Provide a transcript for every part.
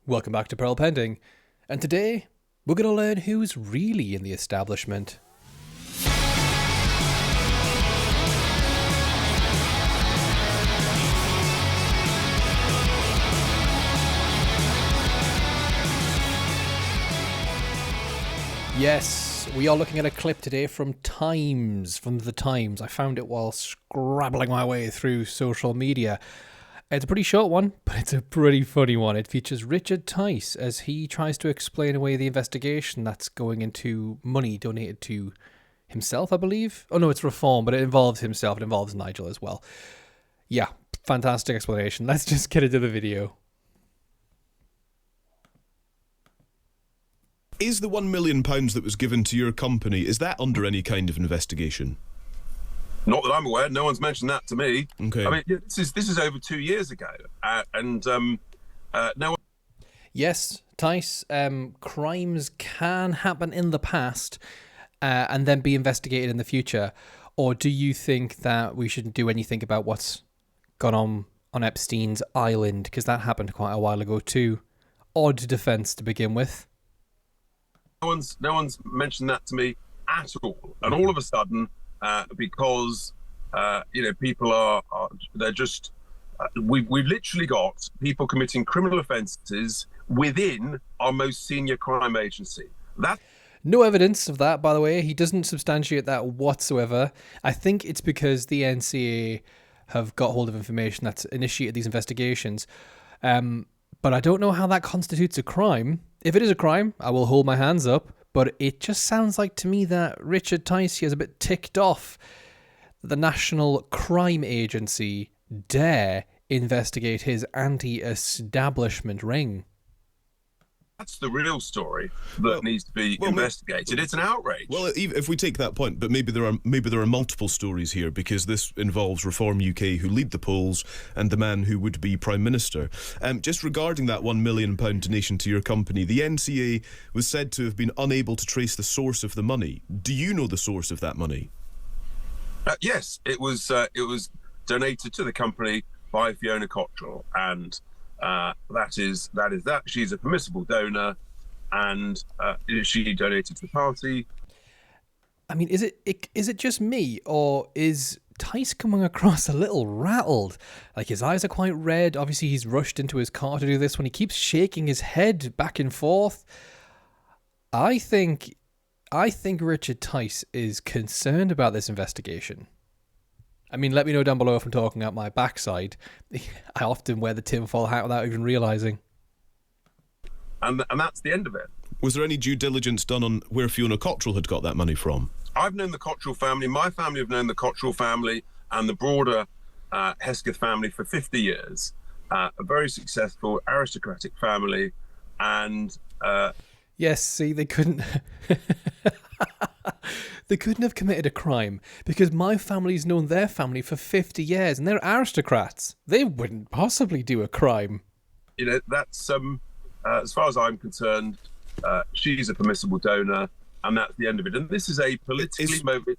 Welcome back to Pearl Pending, and today we're going to learn who's really in the establishment. Yes, we are looking at a clip today from the Times. I found it while scrabbling my way through social media. It's a pretty short one, but it's a pretty funny one. It features Richard Tice as he tries to explain away the investigation that's going into money donated to himself, I believe. Oh no, it's Reform, but it involves himself. It involves Nigel as well. Yeah, fantastic explanation. Let's just get into the video. Is the £1 million that was given to your company, is that under any kind of investigation? Not that I'm aware. No one's mentioned that to me. Okay. I mean, this is over 2 years ago, and no one. Yes, Tice. Crimes can happen in the past, and then be investigated in the future. Or do you think that we shouldn't do anything about what's gone on Epstein's Island, because that happened quite a while ago too? Odd defence to begin with. No one's mentioned that to me at all, and all of a sudden. Because people are they're just we've literally got people committing criminal offences within our most senior crime agency. That no evidence of that, by the way. He doesn't substantiate that whatsoever. I think it's because the NCA have got hold of information that's initiated these investigations. But I don't know how that constitutes a crime. If it is a crime, I will hold my hands up. But it just sounds like to me that Richard Tice is a bit ticked off that the National Crime Agency dare investigate his anti-establishment ring. That's the real story that needs to be investigated. It's an outrage. Well, if we take that point, but maybe there are multiple stories here, because this involves Reform UK, who lead the polls, and the man who would be Prime Minister. Just regarding that £1 million donation to your company, the NCA was said to have been unable to trace the source of the money. Do you know the source of that money? Yes, it was donated to the company by Fiona Cottrell, and that is that. She's a permissible donor, and she donated to the party. I mean, is it just me, or is Tice coming across a little rattled? Like, his eyes are quite red. Obviously, he's rushed into his car to do this when he keeps shaking his head back and forth. I think Richard Tice is concerned about this investigation. I mean, let me know down below if I'm talking out my backside. I often wear the tinfoil hat without even realising. And that's the end of it. Was there any due diligence done on where Fiona Cottrell had got that money from? I've known the Cottrell family. My family have known the Cottrell family and the broader Hesketh family for 50 years. A very successful aristocratic family. And yes, see, they couldn't... They couldn't have committed a crime because my family's known their family for 50 years and they're aristocrats. They wouldn't possibly do a crime. That's as far as I'm concerned, she's a permissible donor, and that's the end of it. And this is a politically motivated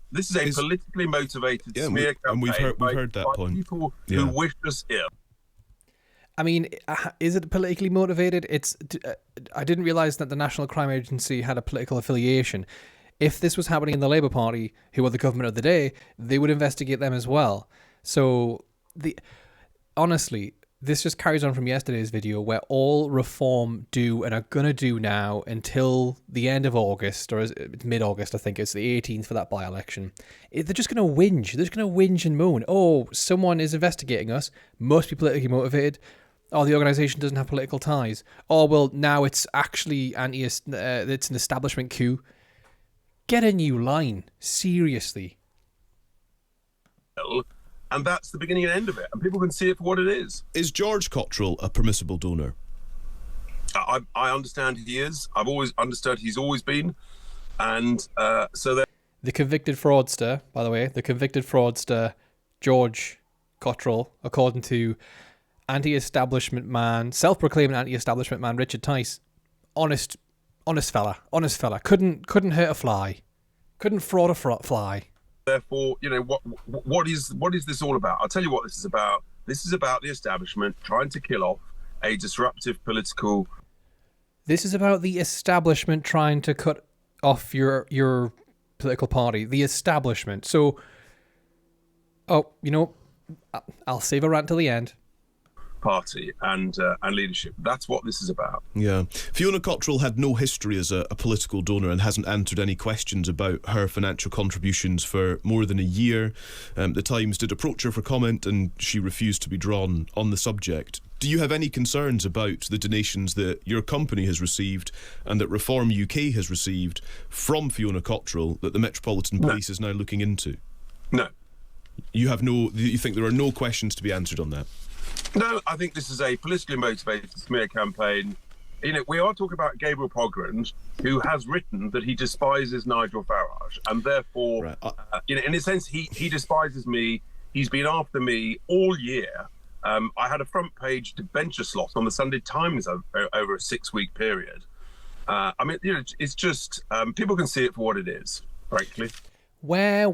smear campaign. And we've heard that point. People who wish us ill. I mean, is it politically motivated? I didn't realise that the National Crime Agency had a political affiliation. If this was happening in the Labour Party, who are the government of the day, they would investigate them as well. So, honestly, this just carries on from yesterday's video, where all Reform do and are going to do now until the end of August, or mid-August, I think it's the 18th for that by-election. They're just going to whinge. They're just going to whinge and moan. Oh, someone is investigating us. Must be politically motivated. Oh, the organisation doesn't have political ties. Oh, well, now it's actually it's an establishment coup. Get a new line. Seriously. And that's the beginning and end of it. And people can see it for what it is. Is George Cottrell a permissible donor? I understand he is. I've always understood he's always been. And so that... The convicted fraudster, by the way, George Cottrell, according to anti-establishment man, self-proclaimed anti-establishment man Richard Tice, honest fella, couldn't hurt a fly, couldn't fraud a fly. Therefore, what is this all about? I'll tell you what this is about. This is about the establishment trying to kill off a disruptive political This is about the establishment trying to cut off your political party. The establishment. So, I'll save a rant till the end. Party and leadership. That's what this is about. Yeah. Fiona Cottrell had no history as a political donor and hasn't answered any questions about her financial contributions for more than a year. The Times did approach her for comment and she refused to be drawn on the subject. Do you have any concerns about the donations that your company has received and that Reform UK has received from Fiona Cottrell that the Metropolitan Police is now looking into? No. You think there are no questions to be answered on that? No, I think this is a politically motivated smear campaign. We are talking about Gabriel Pogrund, who has written that he despises Nigel Farage, and therefore, right. In a sense, he despises me. He's been after me all year. I had a front page debenture slot on the Sunday Times over a 6-week period. It's just people can see it for what it is, frankly. Where?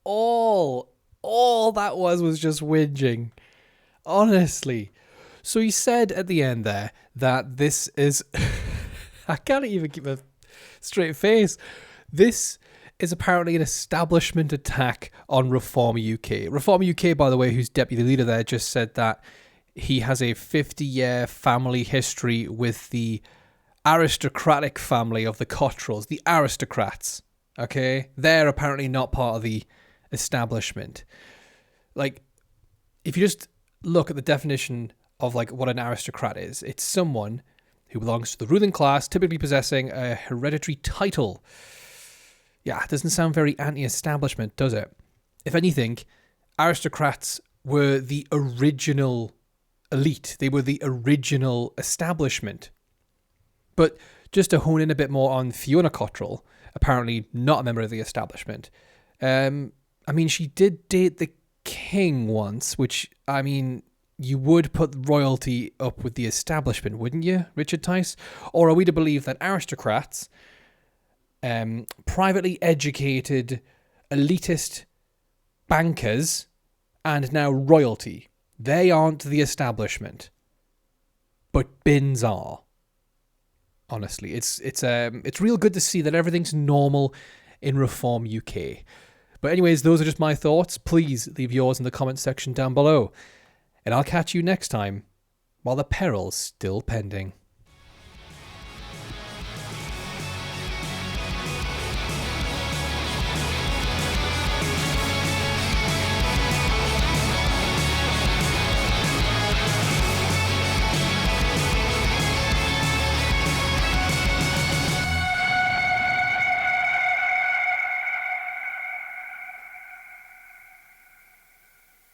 All that was just whinging. Honestly. So he said at the end there that this is... I can't even keep a straight face. This is apparently an establishment attack on Reform UK. Reform UK, by the way, whose deputy leader there just said that he has a 50-year family history with the aristocratic family of the Cottrells, the Aristocrats. Okay? They're apparently not part of the establishment. Like, if you just look at the definition of like what an aristocrat is, it's someone who belongs to the ruling class, typically possessing a hereditary title. Yeah, it doesn't sound very anti-establishment, does it? If anything, aristocrats were the original elite. They were the original establishment. But just to hone in a bit more on Fiona Cottrell, apparently not a member of the establishment. She did date the king once, which, you would put royalty up with the establishment, wouldn't you, Richard Tice? Or are we to believe that aristocrats, privately educated, elitist bankers, and now royalty, they aren't the establishment, but bins are? Honestly, it's real good to see that everything's normal in Reform UK. But anyways, those are just my thoughts. Please leave yours in the comment section down below. And I'll catch you next time, while the peril's still pending.